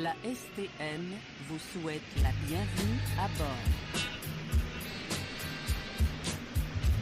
La STM vous souhaite la bienvenue à bord.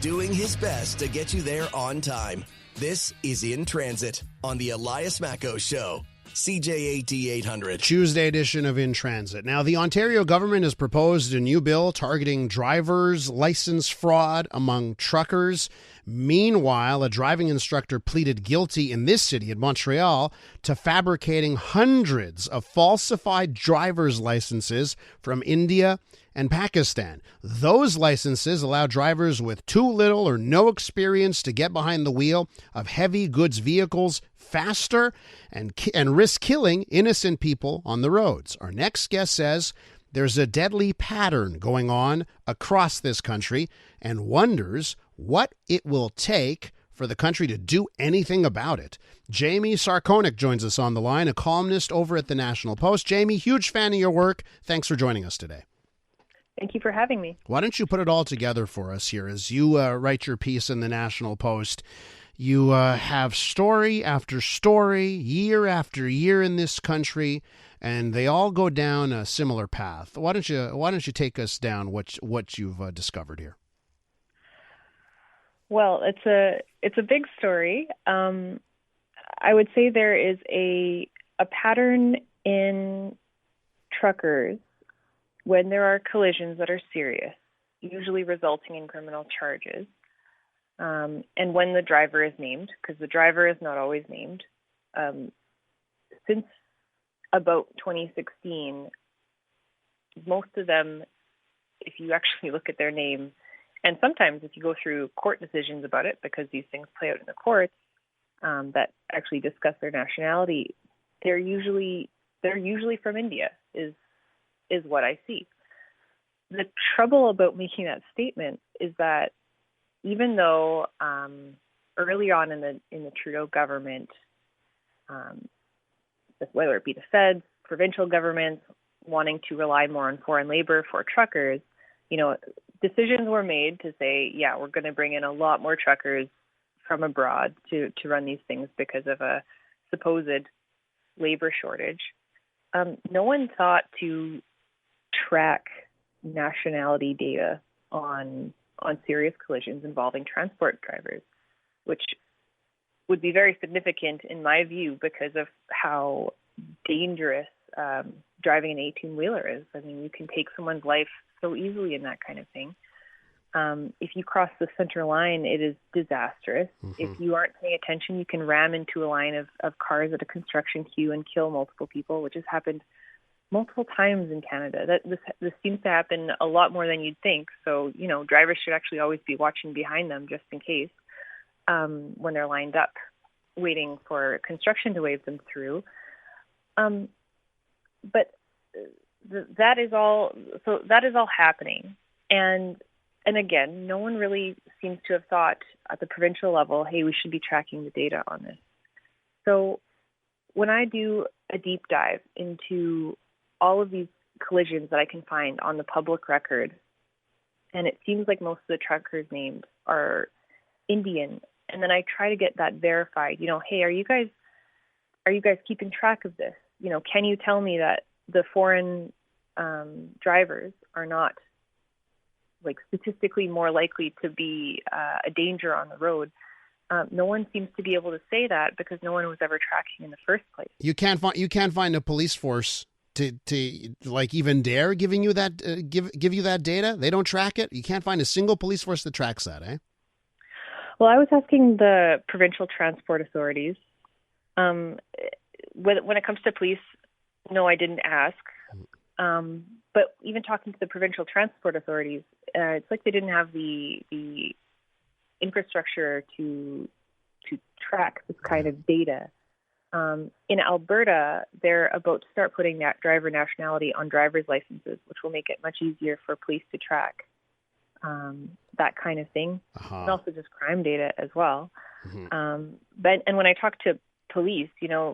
Doing his best to get you there on time. This is In Transit on the Elias Makos Show. CJAD 800. Tuesday edition of In Transit. Now, the Ontario government has proposed a new bill targeting drivers' license fraud among truckers. Meanwhile, a driving instructor pleaded guilty in this city, in Montreal, to fabricating hundreds of falsified driver's licenses from India and Pakistan. Those licenses allow drivers with too little or no experience to get behind the wheel of heavy goods vehicles faster and risk killing innocent people on the roads. Our next guest says there's a deadly pattern going on across this country and wonders what it will take for the country to do anything about it. Jamie Sarkonak joins us on the line, a columnist over at the National Post. Jamie, huge fan of your work. Thanks for joining us today. Thank you for having me. Why don't you put it all together for us here as you write your piece in the National Post? You have story after story, year after year in this country, and they all go down a similar path. Why don't you take us down what you've discovered here? Well, it's a big story. I would say there is a pattern in truckers when there are collisions that are serious, usually resulting in criminal charges, and when the driver is named, because the driver is not always named. Since about 2016, most of them, if you actually look at their name, and sometimes if you go through court decisions about it, because these things play out in the courts that actually discuss their nationality, they're usually from India, is what I see. The trouble about making that statement is that even though early on in the Trudeau government, whether it be the feds, provincial governments wanting to rely more on foreign labor for truckers, decisions were made to say, yeah, we're going to bring in a lot more truckers from abroad to run these things because of a supposed labor shortage. No one thought to track nationality data on serious collisions involving transport drivers, which would be very significant in my view because of how dangerous driving an 18-wheeler is. I mean, you can take someone's life so easily in that kind of thing. If you cross the center line, it is disastrous. Mm-hmm. If you aren't paying attention, you can ram into a line of cars at a construction queue and kill multiple people, which has happened multiple times in Canada. This seems to happen a lot more than you'd think. So, drivers should actually always be watching behind them just in case when they're lined up waiting for construction to wave them through. But that is all happening. And again, no one really seems to have thought at the provincial level, hey, we should be tracking the data on this. So when I do a deep dive into all of these collisions that I can find on the public record, and it seems like most of the truckers named are Indian, and then I try to get that verified. Hey, are you guys keeping track of this? Can you tell me that the foreign drivers are not statistically more likely to be a danger on the road? No one seems to be able to say that because no one was ever tracking in the first place. You can't find a police force to even dare giving you that give you that data. They don't track it. You can't find a single police force that tracks that, eh? Well, I was asking the provincial transport authorities. When it comes to police, no, I didn't ask. But even talking to the provincial transport authorities, it's like they didn't have the infrastructure to track this kind of data. In Alberta, they're about to start putting that driver nationality on driver's licenses, which will make it much easier for police to track that kind of thing, and also just crime data as well. Mm-hmm. But when I talk to police,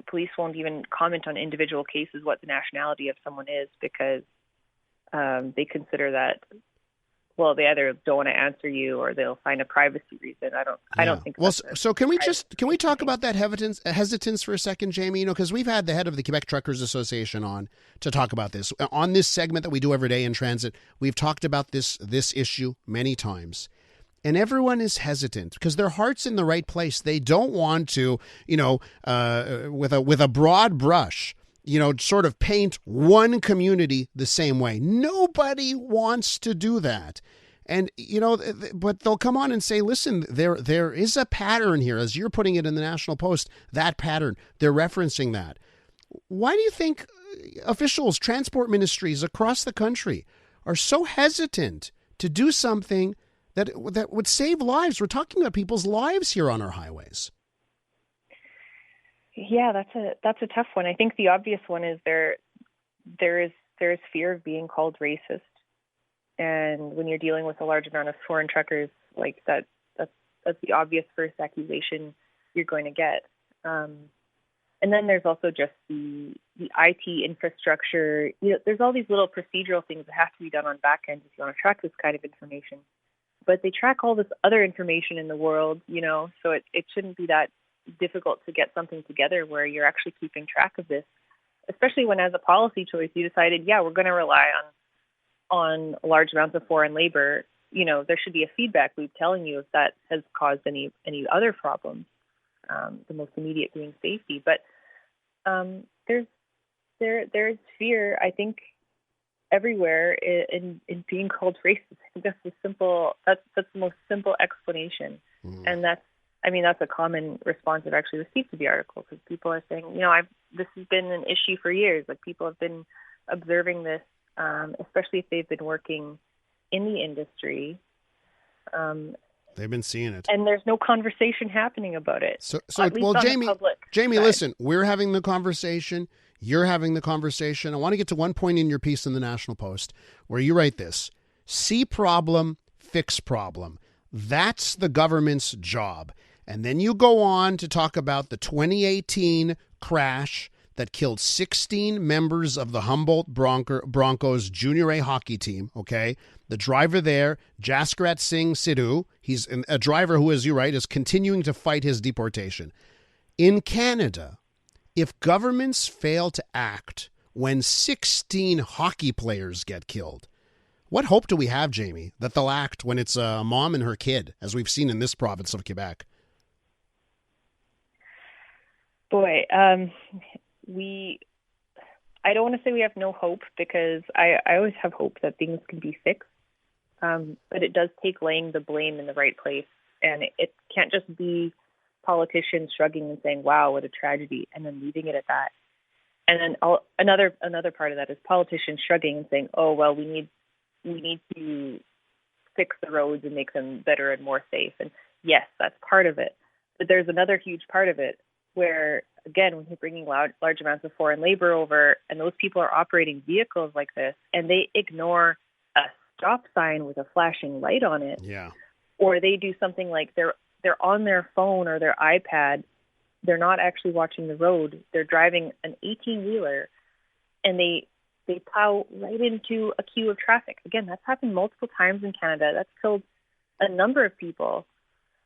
police won't even comment on individual cases what the nationality of someone is because they consider that well, they either don't want to answer you or they'll find a privacy reason. I don't think. Well, so can we talk about that hesitance for a second, Jamie? You know, because we've had the head of the Quebec Truckers Association on to talk about this on this segment that we do every day in transit. We've talked about this issue many times, and everyone is hesitant because their heart's in the right place. They don't want to, you know, with a broad brush, you know, sort of paint one community the same way. Nobody wants to do that. And, you know, but they'll come on and say, listen, there is a pattern here, as you're putting it in the National Post, that pattern. They're referencing that. Why do you think officials, transport ministries across the country are so hesitant to do something that would save lives? We're talking about people's lives here on our highways. Yeah, that's a tough one. I think the obvious one is there is fear of being called racist, and when you're dealing with a large amount of foreign truckers, like that's the obvious first accusation you're going to get. And then there's also just the IT infrastructure. You know, there's all these little procedural things that have to be done on back end if you want to track this kind of information. But they track all this other information in the world, you know, so it shouldn't be that difficult to get something together where you're actually keeping track of this, especially when as a policy choice you decided, yeah, we're going to rely on large amounts of foreign labor. You know, there should be a feedback loop telling you if that has caused any other problems, the most immediate being safety. But there's fear, I think, everywhere in being called racist. I think that's the most simple explanation. And that's a common response I've actually received to the article, because people are saying, you know, this has been an issue for years. Like, people have been observing this, especially if they've been working in the industry. They've been seeing it, and there's no conversation happening about it. So well, Jamie, listen, we're having the conversation. You're having the conversation. I want to get to one point in your piece in the National Post where you write this: see problem, fix problem. That's the government's job. And then you go on to talk about the 2018 crash that killed 16 members of the Humboldt Broncos Junior A hockey team, okay? The driver there, Jaskrat Singh Sidhu, he's a driver who, as you write, is continuing to fight his deportation. In Canada, if governments fail to act when 16 hockey players get killed, what hope do we have, Jamie, that they'll act when it's a mom and her kid, as we've seen in this province of Quebec? Boy, I don't want to say we have no hope, because I always have hope that things can be fixed. But it does take laying the blame in the right place. And it can't just be politicians shrugging and saying, wow, what a tragedy, and then leaving it at that. And then another part of that is politicians shrugging and saying, oh, well, we need to fix the roads and make them better and more safe. And yes, that's part of it. But there's another huge part of it where, again, when you're bringing large amounts of foreign labor over, and those people are operating vehicles like this, and they ignore a stop sign with a flashing light on it, or they do something like they're on their phone or their iPad, they're not actually watching the road, they're driving an 18-wheeler, and they plow right into a queue of traffic. Again, that's happened multiple times in Canada. That's killed a number of people.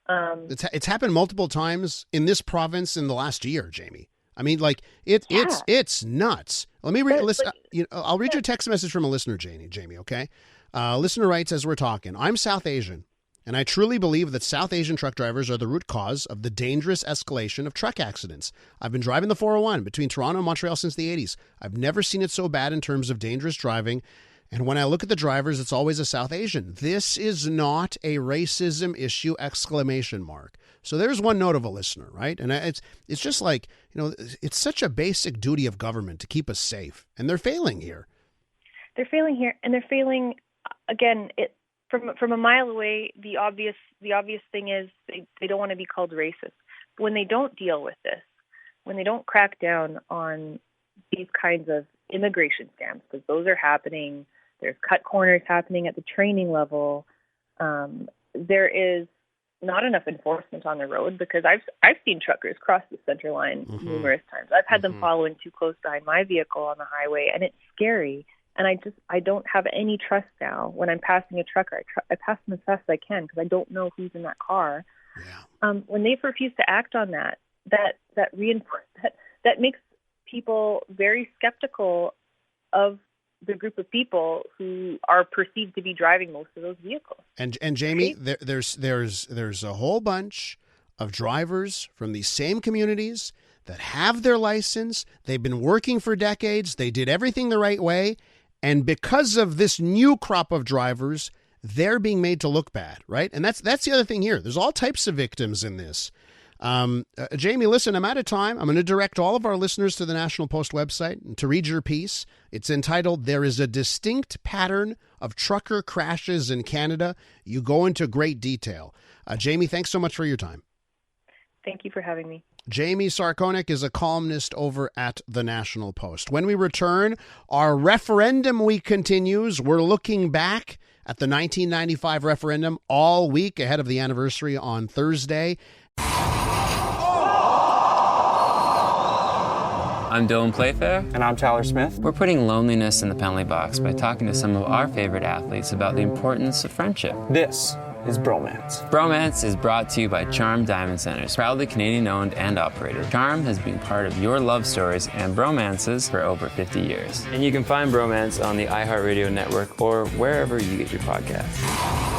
It's happened multiple times in this province in the last year, Jamie. I mean, like it's nuts. Let me read. I'll read your text message from a listener, Jamie. Okay, listener writes as we're talking. I'm South Asian, and I truly believe that South Asian truck drivers are the root cause of the dangerous escalation of truck accidents. I've been driving the 401 between Toronto and Montreal since the 80s. I've never seen it so bad in terms of dangerous driving. And when I look at the drivers, it's always a South Asian. This is not a racism issue, ! So there's one note of a listener, right? And it's just like, you know, it's such a basic duty of government to keep us safe. And they're failing here. They're failing here. And they're failing, again, from a mile away, the obvious thing is they don't want to be called racist. But when they don't deal with this, when they don't crack down on these kinds of immigration scams, because those are happening, there's cut corners happening at the training level. There is not enough enforcement on the road, because I've seen truckers cross the center line numerous times. I've had them following too close behind my vehicle on the highway, and it's scary. And I don't have any trust now when I'm passing a trucker. I pass them as fast as I can because I don't know who's in that car. Yeah. When they've refused to act on that makes people very skeptical of the group of people who are perceived to be driving most of those vehicles. And Jamie, there's a whole bunch of drivers from these same communities that have their license. They've been working for decades. They did everything the right way. And because of this new crop of drivers, they're being made to look bad, right? And that's the other thing here. There's all types of victims in this. Jamie, listen, I'm out of time. I'm going to direct all of our listeners to the National Post website to read your piece. It's entitled, "There is a Distinct Pattern of Trucker Crashes in Canada." You go into great detail. Jamie, thanks so much for your time. Thank you for having me. Jamie Sarkonak is a columnist over at the National Post. When we return, our referendum week continues. We're looking back at the 1995 referendum all week ahead of the anniversary on Thursday. I'm Dylan Playfair. And I'm Tyler Smith. We're putting loneliness in the penalty box by talking to some of our favorite athletes about the importance of friendship. This is Bromance. Bromance is brought to you by Charm Diamond Centers, proudly Canadian-owned and operated. Charm has been part of your love stories and bromances for over 50 years. And you can find Bromance on the iHeartRadio network or wherever you get your podcasts.